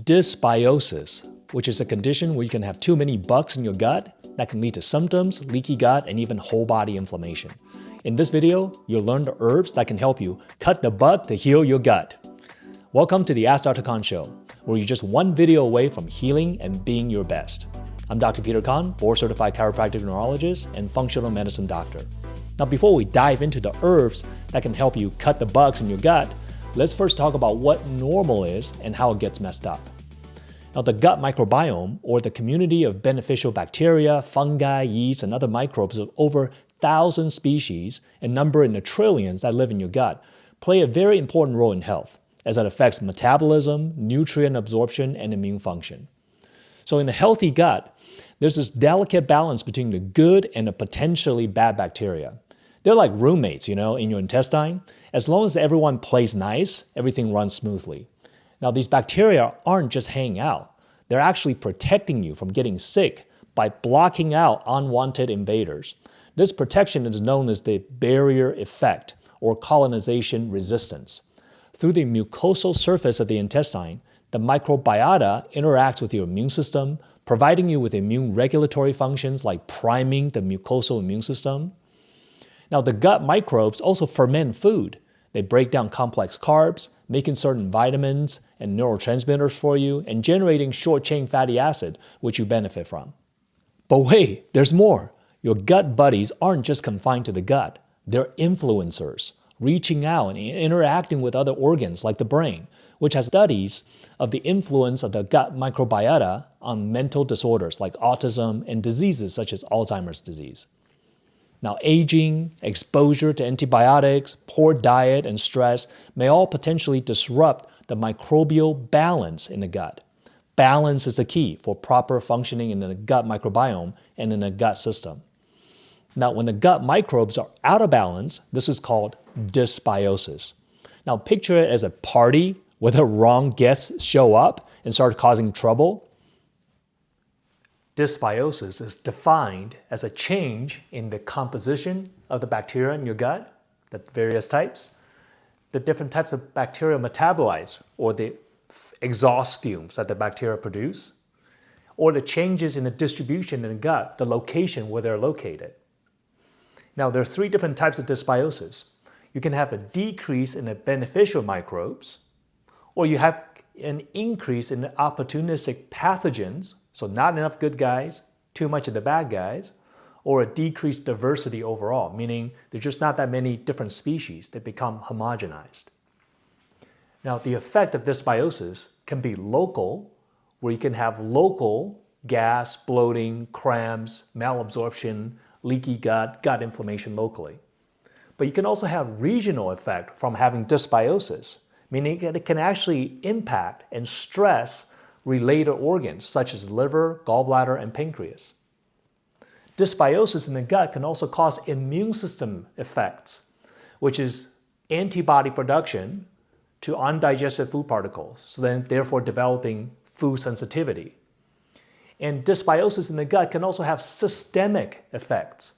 Dysbiosis, which is a condition where you can have too many bugs in your gut that can lead to symptoms, leaky gut, and even whole body inflammation. In this video, you'll learn the herbs that can help you cut the bug to heal your gut. Welcome to the Ask Dr. Khan Show, where you're just one video away from healing and being your best. I'm Dr. Peter Khan, board-certified chiropractic neurologist and functional medicine doctor. Now, before we dive into the herbs that can help you cut the bugs in your gut, let's first talk about what normal is and how it gets messed up. Now, the gut microbiome, or the community of beneficial bacteria, fungi, yeast, and other microbes of over 1,000 species and number in the trillions that live in your gut, play a very important role in health, as it affects metabolism, nutrient absorption, and immune function. So in a healthy gut, there's this delicate balance between the good and the potentially bad bacteria. They're like roommates, in your intestine. As long as everyone plays nice, everything runs smoothly. Now, these bacteria aren't just hanging out. They're actually protecting you from getting sick by blocking out unwanted invaders. This protection is known as the barrier effect or colonization resistance. Through the mucosal surface of the intestine, the microbiota interacts with your immune system, providing you with immune regulatory functions like priming the mucosal immune system. Now, the gut microbes also ferment food. They break down complex carbs, making certain vitamins and neurotransmitters for you, and generating short-chain fatty acid, which you benefit from. But wait, there's more. Your gut buddies aren't just confined to the gut. They're influencers, reaching out and interacting with other organs like the brain, which has studies of the influence of the gut microbiota on mental disorders like autism and diseases such as Alzheimer's disease. Now, aging, exposure to antibiotics, poor diet, and stress may all potentially disrupt the microbial balance in the gut. Balance is the key for proper functioning in the gut microbiome and in the gut system. Now, when the gut microbes are out of balance, this is called dysbiosis. Now, picture it as a party where the wrong guests show up and start causing trouble. Dysbiosis is defined as a change in the composition of the bacteria in your gut, the various types, the different types of bacteria metabolites, or the exhaust fumes that the bacteria produce, or the changes in the distribution in the gut, the location where they're located. Now, there are three different types of dysbiosis. You can have a decrease in the beneficial microbes, or you have an increase in the opportunistic pathogens, so not enough good guys, too much of the bad guys, or a decreased diversity overall, meaning there's just not that many different species that become homogenized. Now, the effect of dysbiosis can be local, where you can have local gas, bloating, cramps, malabsorption, leaky gut, gut inflammation locally. But you can also have regional effect from having dysbiosis, meaning that it can actually impact and stress related organs such as liver, gallbladder, and pancreas. Dysbiosis in the gut can also cause immune system effects, which is antibody production to undigested food particles, so then therefore developing food sensitivity. And dysbiosis in the gut can also have systemic effects,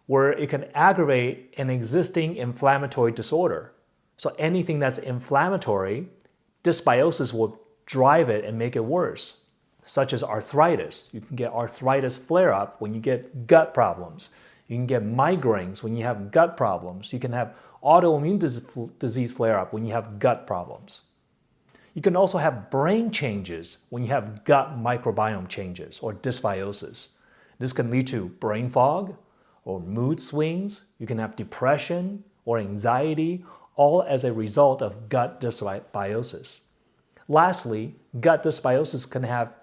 where it can aggravate an existing inflammatory disorder. So anything that's inflammatory, dysbiosis will drive it and make it worse, such as arthritis. You can get arthritis flare-up when you get gut problems. You can get migraines when you have gut problems. You can have autoimmune disease flare-up when you have gut problems. You can also have brain changes when you have gut microbiome changes or dysbiosis. This can lead to brain fog or mood swings. You can have depression or anxiety, all as a result of gut dysbiosis. Lastly, gut dysbiosis can have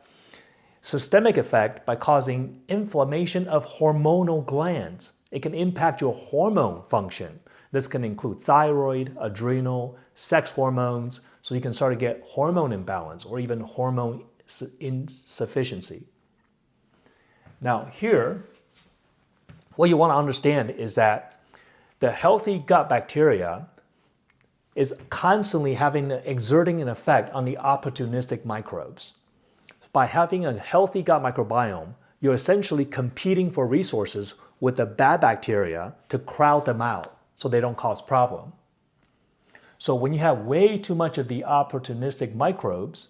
systemic effect by causing inflammation of hormonal glands. It can impact your hormone function. This can include thyroid, adrenal, sex hormones, so you can start to get hormone imbalance or even hormone insufficiency. Now here, what you want to understand is that the healthy gut bacteria is constantly exerting an effect on the opportunistic microbes. By having a healthy gut microbiome, you're essentially competing for resources with the bad bacteria to crowd them out so they don't cause problem. So when you have way too much of the opportunistic microbes,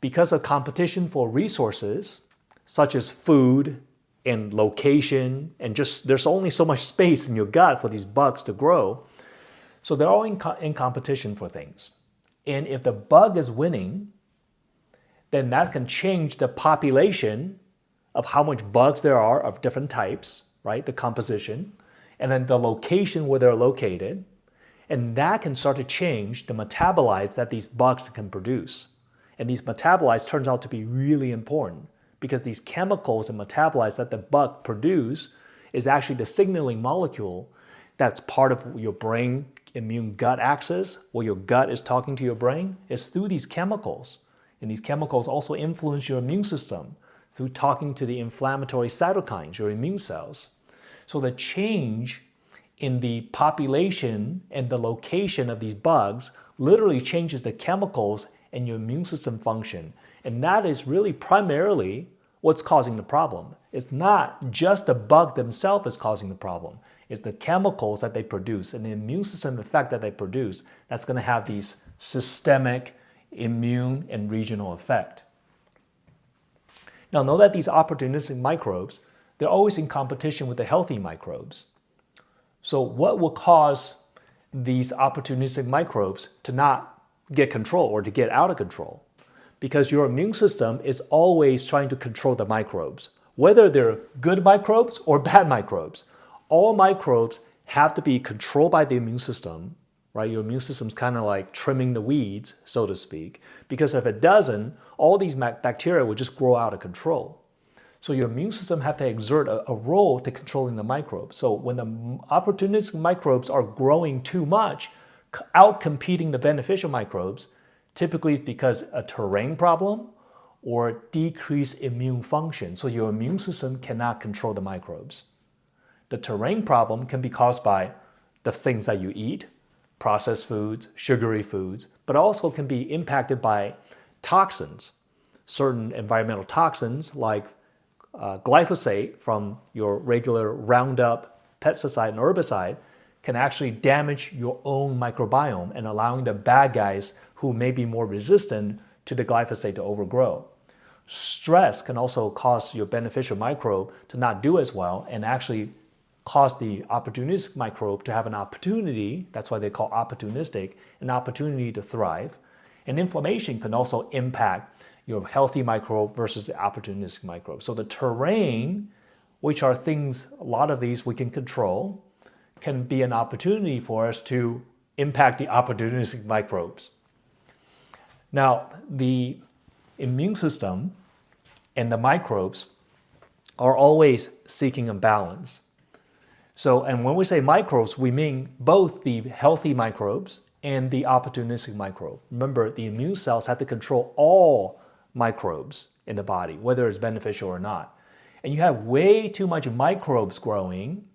because of competition for resources, such as food and location, and just there's only so much space in your gut for these bugs to grow. So they're all in competition for things. And if the bug is winning, then that can change the population of how much bugs there are of different types, right? The composition, and then the location where they're located. And that can start to change the metabolites that these bugs can produce. And these metabolites turns out to be really important because these chemicals and metabolites that the bug produce is actually the signaling molecule that's part of your brain immune gut axis, where your gut is talking to your brain, is through these chemicals. And these chemicals also influence your immune system through talking to the inflammatory cytokines, your immune cells. So the change in the population and the location of these bugs literally changes the chemicals and your immune system function. And that is really primarily what's causing the problem. It's not just the bug themselves is causing the problem. It's the chemicals that they produce and the immune system effect that they produce that's going to have these systemic immune and regional effect. Now know that these opportunistic microbes, they're always in competition with the healthy microbes. So what will cause these opportunistic microbes to not get control or to get out of control? Because your immune system is always trying to control the microbes, whether they're good microbes or bad microbes. All microbes have to be controlled by the immune system, right? Your immune system's kind of like trimming the weeds, so to speak, because if it doesn't, all these bacteria will just grow out of control. So your immune system have to exert a role to controlling the microbes. So when the opportunistic microbes are growing too much, out-competing the beneficial microbes, typically it's because a terrain problem or decreased immune function. So your immune system cannot control the microbes. The terrain problem can be caused by the things that you eat, processed foods, sugary foods, but also can be impacted by toxins. Certain environmental toxins like glyphosate from your regular Roundup pesticide and herbicide can actually damage your own microbiome and allowing the bad guys who may be more resistant to the glyphosate to overgrow. Stress can also cause your beneficial microbe to not do as well and actually cause the opportunistic microbe to have an opportunity, that's why they call opportunistic, an opportunity to thrive. And inflammation can also impact your healthy microbe versus the opportunistic microbe. So the terrain, which are things, a lot of these we can control, can be an opportunity for us to impact the opportunistic microbes. Now, the immune system and the microbes are always seeking a balance. So, and when we say microbes, we mean both the healthy microbes and the opportunistic microbe. Remember, the immune cells have to control all microbes in the body, whether it's beneficial or not. And you have way too much microbes growing,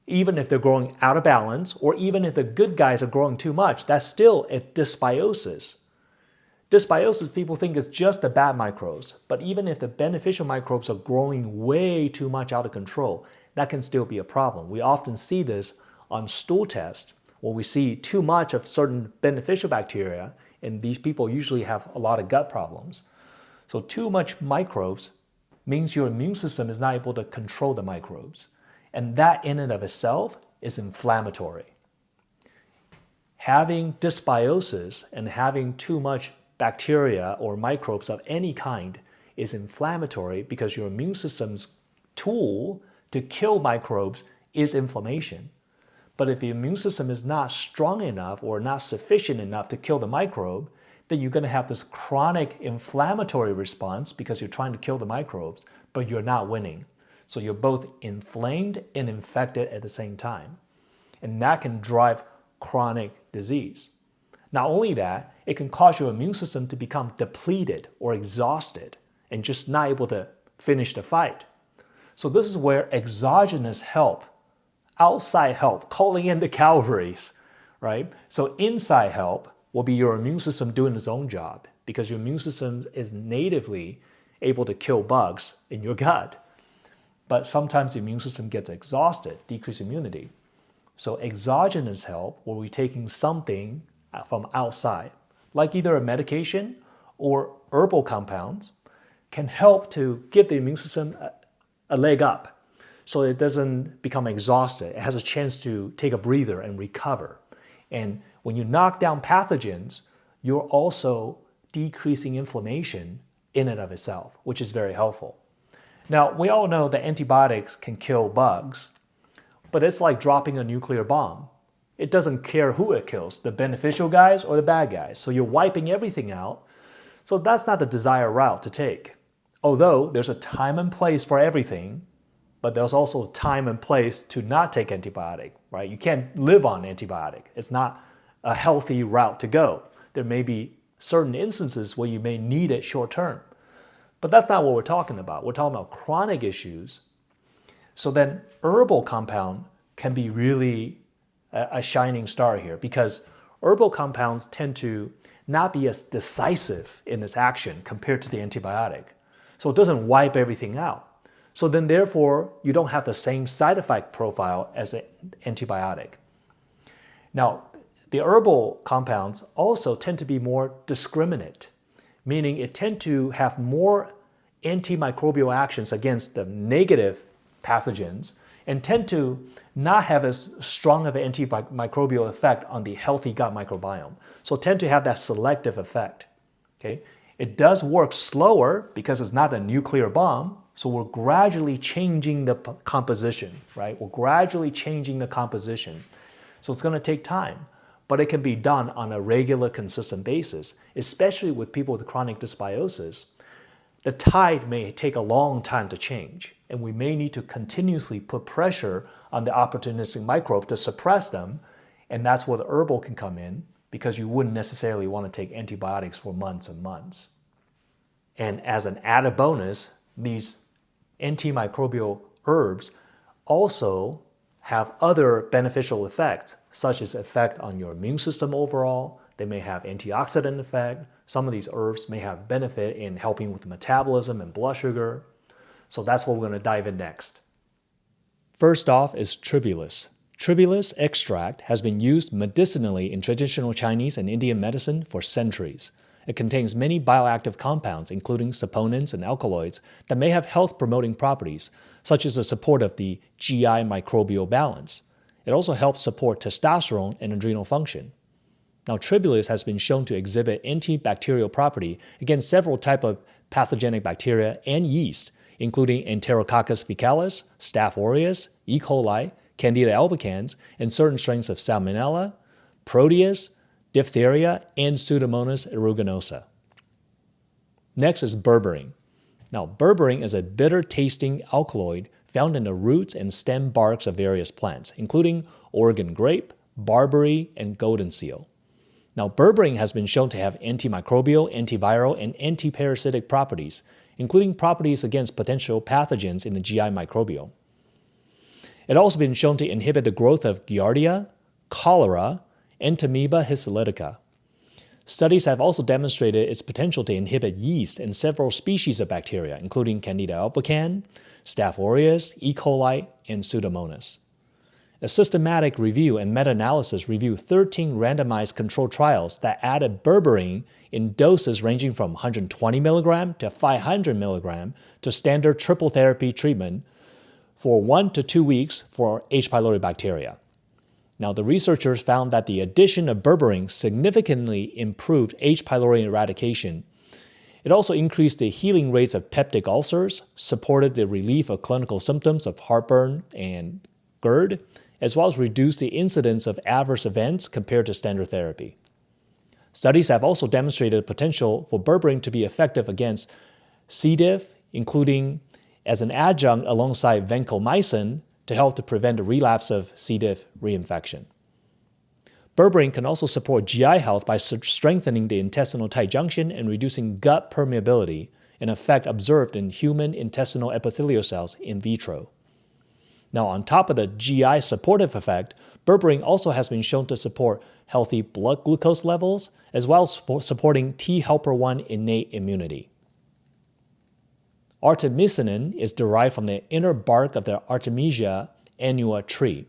even if they're growing out of balance, or even if the good guys are growing too much, that's still a dysbiosis. Dysbiosis, people think it's just the bad microbes, but even if the beneficial microbes are growing way too much out of control, that can still be a problem. We often see this on stool tests, where we see too much of certain beneficial bacteria, and these people usually have a lot of gut problems. So too much microbes means your immune system is not able to control the microbes. And that in and of itself is inflammatory. Having dysbiosis and having too much bacteria or microbes of any kind is inflammatory because your immune system's tool to kill microbes is inflammation. But if the immune system is not strong enough or not sufficient enough to kill the microbe, then you're going to have this chronic inflammatory response because you're trying to kill the microbes, but you're not winning. So you're both inflamed and infected at the same time. And that can drive chronic disease. Not only that, it can cause your immune system to become depleted or exhausted and just not able to finish the fight. So this is where exogenous help, outside help, calling in the calories, right? So inside help will be your immune system doing its own job because your immune system is natively able to kill bugs in your gut. But sometimes the immune system gets exhausted, decreased immunity. So exogenous help will be taking something from outside, like either a medication or herbal compounds can help to give the immune system a leg up so it doesn't become exhausted. It has a chance to take a breather and recover. And when you knock down pathogens, you're also decreasing inflammation in and of itself, which is very helpful. Now, we all know that antibiotics can kill bugs, but it's like dropping a nuclear bomb. It doesn't care who it kills, the beneficial guys or the bad guys. So you're wiping everything out. So that's not the desired route to take. Although there's a time and place for everything, but there's also a time and place to not take antibiotic, right? You can't live on antibiotic. It's not a healthy route to go. There may be certain instances where you may need it short term, but that's not what we're talking about. We're talking about chronic issues. So then herbal compound can be really a shining star here, because herbal compounds tend to not be as decisive in its action compared to the antibiotic. So it doesn't wipe everything out. So then therefore, you don't have the same side effect profile as an antibiotic. Now, the herbal compounds also tend to be more discriminate, meaning it tend to have more antimicrobial actions against the negative pathogens and tend to not have as strong of an antimicrobial effect on the healthy gut microbiome. So tend to have that selective effect. Okay? It does work slower because it's not a nuclear bomb, so we're gradually changing the composition, right? We're gradually changing the composition. So it's going to take time, but it can be done on a regular, consistent basis, especially with people with chronic dysbiosis. The tide may take a long time to change, and we may need to continuously put pressure on the opportunistic microbe to suppress them, and that's where the herbal can come in, because you wouldn't necessarily want to take antibiotics for months and months. And as an added bonus, these antimicrobial herbs also have other beneficial effects, such as effect on your immune system overall. They may have antioxidant effect. Some of these herbs may have benefit in helping with metabolism and blood sugar. So that's what we're going to dive in next. First off is Tribulus. Tribulus extract has been used medicinally in traditional Chinese and Indian medicine for centuries. It contains many bioactive compounds, including saponins and alkaloids, that may have health-promoting properties, such as the support of the GI microbial balance. It also helps support testosterone and adrenal function. Now, Tribulus has been shown to exhibit antibacterial property against several types of pathogenic bacteria and yeast, including Enterococcus faecalis, Staph aureus, E. coli, Candida albicans, and certain strains of Salmonella, Proteus, diphtheria, and Pseudomonas aeruginosa. Next is berberin. Now, berberin is a bitter-tasting alkaloid found in the roots and stem barks of various plants, including Oregon grape, barberry, and golden seal. Now, berberin has been shown to have antimicrobial, antiviral, and antiparasitic properties, including properties against potential pathogens in the GI microbiome. It has also been shown to inhibit the growth of Giardia, cholera, and Amoeba histolytica. Studies have also demonstrated its potential to inhibit yeast and several species of bacteria, including Candida albicans, Staph aureus, E. coli, and Pseudomonas. A systematic review and meta-analysis reviewed 13 randomized controlled trials that added berberin in doses ranging from 120 mg to 500 mg to standard triple therapy treatment for 1 to 2 weeks for H. pylori bacteria. Now, the researchers found that the addition of berberin significantly improved H. pylori eradication. It also increased the healing rates of peptic ulcers, supported the relief of clinical symptoms of heartburn and GERD, as well as reduced the incidence of adverse events compared to standard therapy. Studies have also demonstrated the potential for berberin to be effective against C. diff, including as an adjunct alongside vancomycin, to help to prevent the relapse of C. diff reinfection. Berberin can also support GI health by strengthening the intestinal tight junction and reducing gut permeability, an effect observed in human intestinal epithelial cells in vitro. Now, on top of the GI supportive effect, berberin also has been shown to support healthy blood glucose levels, as well as supporting T helper 1 innate immunity. Artemisinin is derived from the inner bark of the Artemisia annua tree.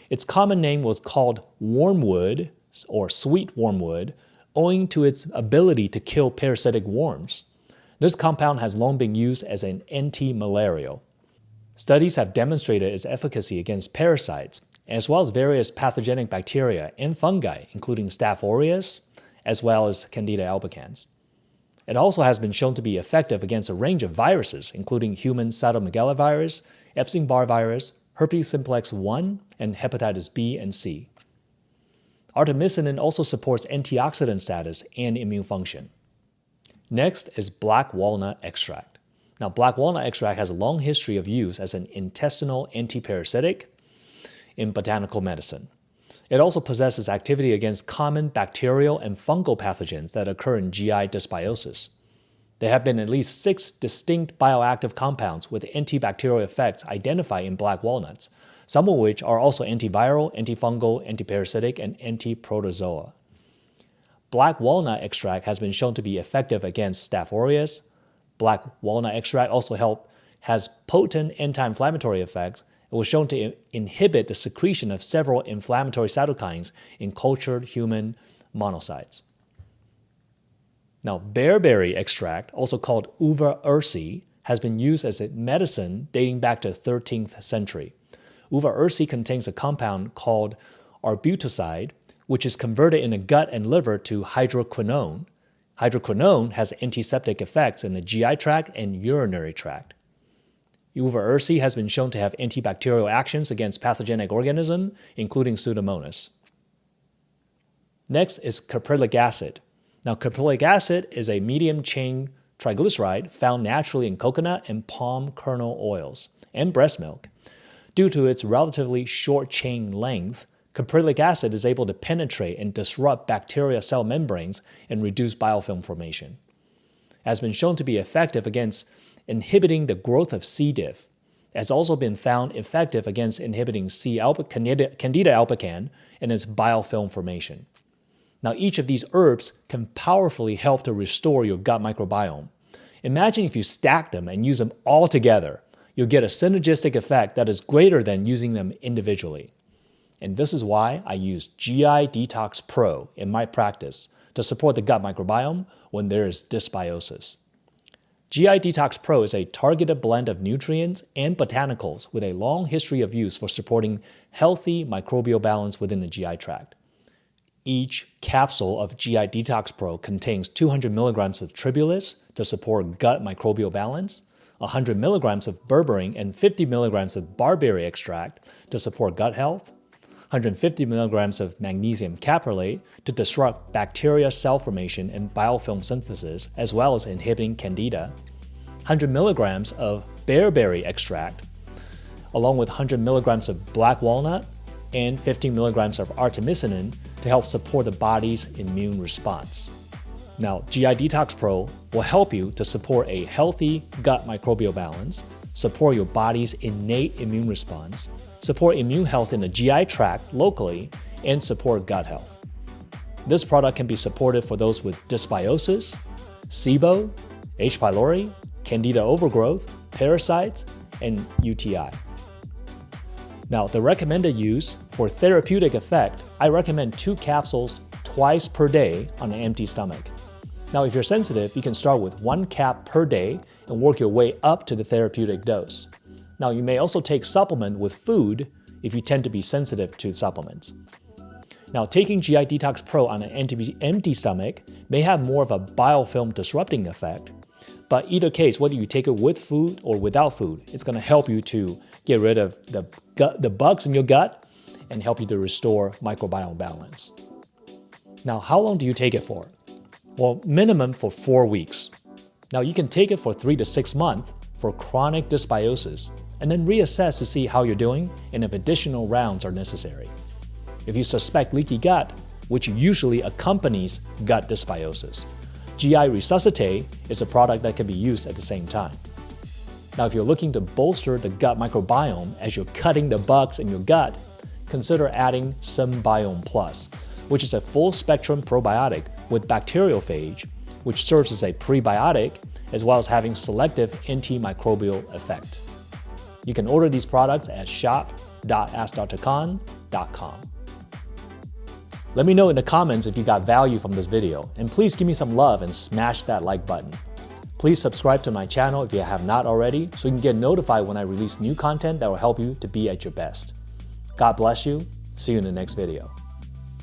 Its common name was called wormwood or sweet wormwood, owing to its ability to kill parasitic worms. This compound has long been used as an anti-malarial. Studies have demonstrated its efficacy against parasites, as well as various pathogenic bacteria and fungi, including Staph aureus, as well as Candida albicans. It also has been shown to be effective against a range of viruses, including human cytomegalovirus, Epstein-Barr virus, herpes simplex 1, and hepatitis B and C. Artemisinin also supports antioxidant status and immune function. Next is black walnut extract. Now, black walnut extract has a long history of use as an intestinal antiparasitic in botanical medicine. It also possesses activity against common bacterial and fungal pathogens that occur in GI dysbiosis. There have been at least 6 distinct bioactive compounds with antibacterial effects identified in black walnuts, some of which are also antiviral, antifungal, antiparasitic, and antiprotozoa. Black walnut extract has been shown to be effective against Staph aureus. Black walnut extract also has potent anti-inflammatory effects. It was shown to inhibit the secretion of several inflammatory cytokines in cultured human monocytes. Now, Barberry extract, also called uva ursi, has been used as a medicine dating back to the 13th century. Uva ursi contains a compound called arbuticide, which is converted in the gut and liver to hydroquinone. Hydroquinone has antiseptic effects in the GI tract and urinary tract. Uva ursi has been shown to have antibacterial actions against pathogenic organisms, including Pseudomonas. Next is caprylic acid. Now, caprylic acid is a medium-chain triglyceride found naturally in coconut and palm kernel oils and breast milk. Due to its relatively short chain length, caprylic acid is able to penetrate and disrupt bacterial cell membranes and reduce biofilm formation. It has been shown to be effective against inhibiting the growth of C. diff. It has also been found effective against inhibiting Candida albicans and its biofilm formation. Now, each of these herbs can powerfully help to restore your gut microbiome. Imagine if you stack them and use them all together. You'll get a synergistic effect that is greater than using them individually. And this is why I use GI Detox Pro in my practice to support the gut microbiome when there is dysbiosis. GI Detox Pro is a targeted blend of nutrients and botanicals with a long history of use for supporting healthy microbial balance within the GI tract. Each capsule of GI Detox Pro contains 200 milligrams of Tribulus to support gut microbial balance, 100 milligrams of Berberin and 50 milligrams of Barberry extract to support gut health, 150 milligrams of magnesium caprolate to disrupt bacteria cell formation and biofilm synthesis, as well as inhibiting Candida, 100 milligrams of Barberry extract, along with 100 milligrams of black walnut and 15 milligrams of artemisinin to help support the body's immune response. Now, GI Detox Pro will help you to support a healthy gut microbial balance, support your body's innate immune response, support immune health in the GI tract locally, and support gut health. This product can be supported for those with dysbiosis, SIBO, H. pylori, Candida overgrowth, parasites, and UTI. Now, the recommended use for therapeutic effect, I recommend 2 capsules twice per day on an empty stomach. Now, if you're sensitive, you can start with 1 cap per day and work your way up to the therapeutic dose. Now, you may also take supplement with food if you tend to be sensitive to supplements. Now, taking GI Detox Pro on an empty stomach may have more of a biofilm disrupting effect, but either case, whether you take it with food or without food, it's going to help you to get rid of the bugs in your gut and help you to restore microbiome balance. Now, how long do you take it for? Well, minimum for 4 weeks. Now, you can take it for 3 to 6 months for chronic dysbiosis, and then reassess to see how you're doing and if additional rounds are necessary. If you suspect leaky gut, which usually accompanies gut dysbiosis, GI Resuscitate is a product that can be used at the same time. Now, if you're looking to bolster the gut microbiome as you're cutting the bugs in your gut, consider adding Symbiome Plus, which is a full-spectrum probiotic with bacteriophage, which serves as a prebiotic as well as having selective antimicrobial effect. You can order these products at shop.askdrkhan.com. Let me know in the comments if you got value from this video, and please give me some love and smash that like button. Please subscribe to my channel if you have not already, so you can get notified when I release new content that will help you to be at your best. God bless you. See you in the next video.